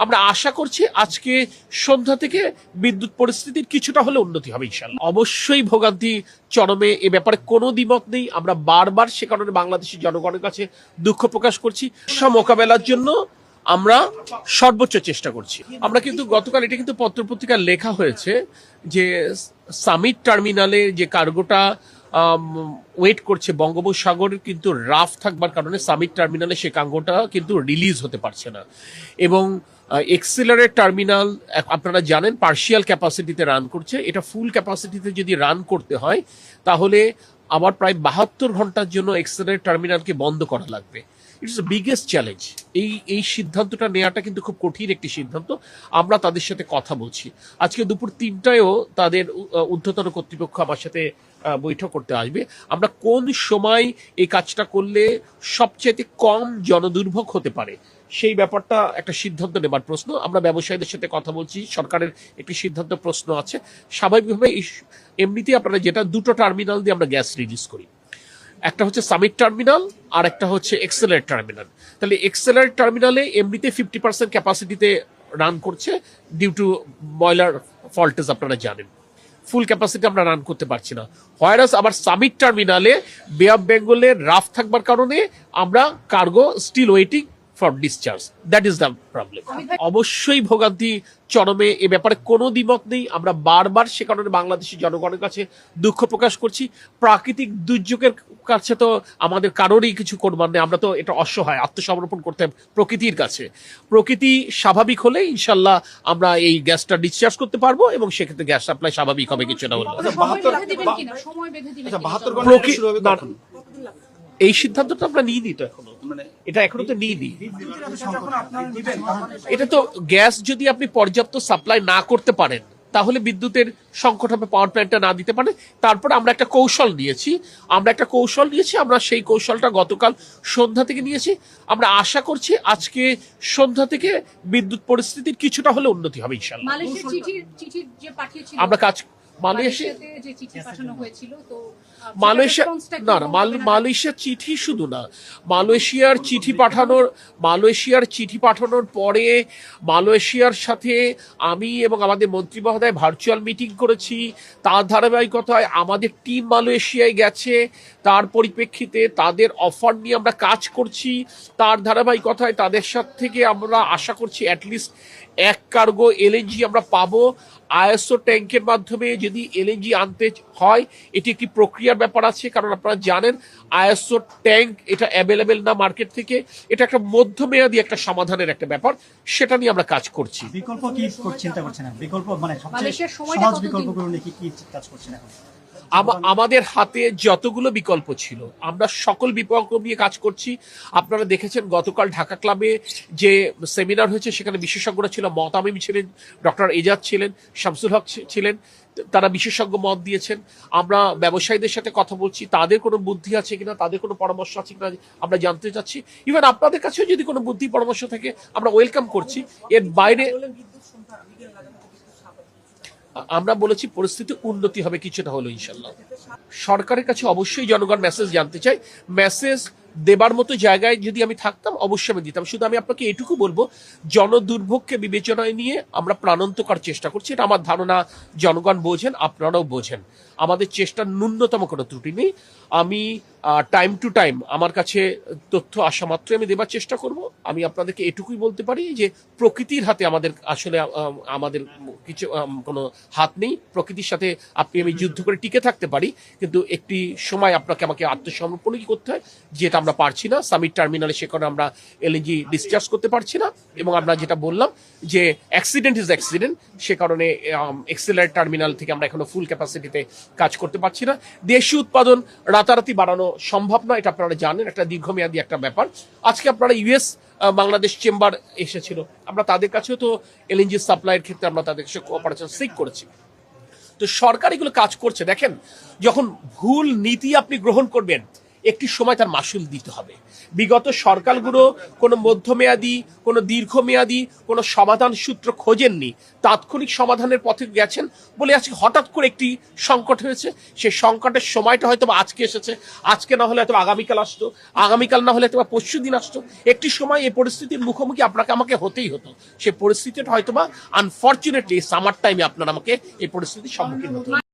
আমরা আশা করছি আজকে সন্ধ্যা থেকে বিদ্যুৎ পরিস্থিতির কিছুটা হলে উন্নতি হবে ইনশাআল্লাহ। অবশ্যই ভোগান্তি চরমে, এ ব্যাপারে কোনো দ্বিমত নেই। আমরা বারবার সে কারণে বাংলাদেশের জনগণের কাছে দুঃখ প্রকাশ করছি। মোকাবেলার জন্য আমরা সর্বোচ্চ চেষ্টা করছি। আমরা কিন্তু গতকাল এটা কিন্তু পত্রপত্রিকায় লেখা হয়েছে যে সামিট টার্মিনালে যে কার্গোটা ওয়েট করছে বঙ্গোপসাগরের কিন্তু রাফ থাকবার কারণে সামিট টার্মিনালে সে কার্গোটা কিন্তু রিলিজ হতে পারছে না। এবং এক্সেলারেট টার্মিনাল আপনারা জানেন পার্শিয়াল ক্যাপাসিটিতে রান করছে। এটা ফুল ক্যাপাসিটিতে যদি রান করতে হয় তাহলে আবার প্রায় 72 ঘন্টার জন্য এক্সেলারেট টার্মিনালকে বন্ধ করা লাগবে। It's the biggest challenge. এই সিদ্ধান্তটা নেওয়াটা কিন্তু খুব কঠিন একটি সিদ্ধান্ত। আমরা তাদের সাথে কথা বলছি। আজকে দুপুর 3টায়ও তাদের ঊর্ধ্বতন কর্তৃপক্ষ আমার সাথে বৈঠক করতে আসবে। আমরা কোন সময় এই কাজটা করলে সবচেয়ে কম জনদুর্ভোগ হতে পারে সেই ব্যাপারটা একটা সিদ্ধান্ত নেবার প্রশ্ন। আমরা ব্যবসায়ীদের সাথে কথা বলছি, সরকারের একটি সিদ্ধান্ত প্রশ্ন আছে। স্বাভাবিকভাবে এমনিতেই আপনারা যেটা দুটো টার্মিনাল দিয়ে আমরা গ্যাস রিলিজ করি, একটা হচ্ছে সামিট টার্মিনাল আর একটা হচ্ছে এক্সেলারেট টার্মিনাল। তাহলে এক্সেলারেট টার্মিনালে এমনিতে 50% ক্যাপাসিটিতে রান করছে ডিউ টু বয়লার ফল্টেজ, আপনারা জানেন। ফুল ক্যাপাসিটি আমরা রান করতে পারছি না। হোয়ারাস আবার সামিট টার্মিনালে বে অফ বেঙ্গলের রাফ থাকবার কারণে আমরা cargo still waiting for discharge. That is the problem. অবশ্যই ভোগান্তি চরমে, এ ব্যাপারে কোনো দ্বিমত নেই। আমরা বারবার সে কারণে বাংলাদেশের জনগণের কাছে দুঃখ প্রকাশ করছি। প্রাকৃতিক দুর্যোগের কাছে তো আমাদের কারোরই কিছু করবার নেই। আমরা তো এটা অসহায়, আত্মসমর্পণ করতে প্রকৃতির কাছে। প্রকৃতি স্বাভাবিক হলে ইনশাল্লাহ আমরা এই গ্যাসটা ডিসচার্জ করতে পারবো এবং সেক্ষেত্রে গ্যাস সাপ্লাই স্বাভাবিক হবে, কিছু না হলো। এই সিদ্ধান্তটা আমরা নিইনি তো এখনো, এটা এখনো তো নিইনি। এটা তো গ্যাস যদি আপনি পর্যাপ্ত সাপ্লাই না করতে পারেন তাহলে বিদ্যুতের সংকট হবে, পাওয়ার প্ল্যান্টটা না দিতে পারে। তারপর আমরা একটা কৌশল নিয়েছি, আমরা সেই কৌশলটা গতকাল সন্ধ্যা থেকে নিয়েছি। আমরা আশা করছি আজকে সন্ধ্যা থেকে বিদ্যুৎ পরিস্থিতির কিছুটা হলে উন্নতি হবে ইনশাআল্লাহ। আমরা কাজ মালয়েশিয়ার চিঠি শুধু না, মালয়েশিয়ার চিঠি পাঠানোর পরে মালয়েশিয়ার সাথে আমি এবং আমাদের মন্ত্রী মহোদয় ভার্চুয়াল মিটিং করেছি। তার ধারাবাহিকতায় আমাদের টিম মালয়েশিয়ায় গেছে, তার পরিপ্রেক্ষিতে তাদের অফার নিয়ে আমরা কাজ করছি। তার ধারাবাহিকতায় তাদের সাথে থেকে আমরা আশা করছি অ্যাটলিস্ট এক কার্গো এলএনজি আমরা পাবো। আইএসও ট্যাঙ্কের মাধ্যমে যদি এলএনজি আনতে হয় এটি একটি প্রক্রিয়ার ব্যাপার আছে, কারণ আপনারা জানেন আইএসও ট্যাঙ্ক এটা অ্যাভেলেবেল না মার্কেট থেকে। এটা একটা মধ্যমেয়াদী একটা সমাধানের একটা ব্যাপার, সেটা নিয়ে আমরা কাজ করছি। বিকল্প কি চিন্তা করছেন? বিকল্প মানে সবচেয়ে সহজ বিকল্পগুলো নিয়ে কি কাজ করছেন এখন? আমাদের হাতে যতগুলো বিকল্প ছিল আমরা সকল বিকল্প নিয়ে কাজ করছি। আপনারা দেখেছেন গতকাল ঢাকা ক্লাবে যে সেমিনার হয়েছে সেখানে বিশেষজ্ঞরা ছিল, মতামিম ছিলেন, ডক্টর এজাজ ছিলেন, শামসুল হক ছিলেন, তারা বিশেষজ্ঞ মত দিয়েছেন। আমরা ব্যবসায়ীদের সাথে কথা বলছি, তাদের কোনো বুদ্ধি আছে কিনা, তাদের কোনো পরামর্শ আছে কিনা আমরা জানতে চাচ্ছি। ইভেন আপনাদের কাছেও যদি কোনো বুদ্ধি পরামর্শ থাকে আমরা ওয়েলকাম করছি। এর বাইরে আমরা বলেছি পরিস্থিতি উন্নতি হবে, কিছুটা হলো ইনশাল্লাহ। সরকারের কাছে অবশ্যই জনগণ মেসেজ জানতে চাই। মেসেজ দেবার মতো জায়গায় যদি আমি থাকতাম অবশ্যই আমি দিতাম। শুধু আমি আপনাকে এটুকু বলবো, জনদুর্ভোগকে বিবেচনায় নিয়ে আমরা প্রাণান্তকর চেষ্টা করছি। এটা আমার ধারণা জনগণ বোঝেন, আপনারাও বোঝেন। আমাদের চেষ্টার ন্যূনতম কোনো ত্রুটি নেই। আমি টাইম টু টাইম আমার কাছে তথ্য আসা মাত্রই আমি দেবার চেষ্টা করব। আমি আপনাদেরকে এটুকুই বলতে পারি যে প্রকৃতির হাতে আমাদের কিছু কোনো হাত নেই। প্রকৃতির সাথে আপনি আমি যুদ্ধ করে টিকে থাকতে পারি, কিন্তু একটি সময় আমাকে আত্মসমর্পণই করতে হয়, যেটা আমরা পারছি না। সামিট টার্মিনালে সেখানে আমরা এলএনজি ডিসচার্জ করতে পারছি না। এবং আমরা যেটা বললাম যে অ্যাক্সিডেন্ট ইজ অ্যাক্সিডেন্ট, সে কারণে এক্সেলারেট টার্মিনাল থেকে আমরা এখনো ফুল ক্যাপাসিটিতে কাজ করতে পারছি না। দেশীয় উৎপাদন রাতারাতি বাড়ানো সম্ভব না, এটা আপনারা জানেন, একটা দীর্ঘমেয়াদী একটা ব্যাপার। আজকে আপনারা ইউএস বাংলাদেশ চেম্বার এসেছিল, আমরা তাদের কাছেও তো এলএনজি সাপ্লাইয়ের ক্ষেত্রে আমরা তাদের কাছে কোঅপারেশন সিক করেছি। তো সরকার এগুলো কাজ করছে। দেখেন, যখন ভুল নীতি আপনি গ্রহণ করবেন একটি সময় তার মাসুল দিতে হবে। বিগত সরকারগুলো কোনো মধ্যমেয়াদী, কোনো দীর্ঘমেয়াদী কোনো সমাধান সূত্র খোঁজেননি, তাৎক্ষণিক সমাধানের পথে গেছেন বলে আজকে হঠাৎ করে একটি সংকট হয়েছে। সেই সংকটের সময়টা হয়তো আজকে এসেছে, আজকে না হলে হয়তো আগামীকাল আসতো, আগামীকাল না হলে হয়তো পরশু দিন আসতো। একটি সময় এই পরিস্থিতির মুখোমুখি আপনাকে আমাকে হতেই হতো। সেই পরিস্থিতিটা হয়তোবা আনফর্চুনেটলি সামার টাইমে আপনার আমাকে এই পরিস্থিতির সম্মুখীন হতে হতো।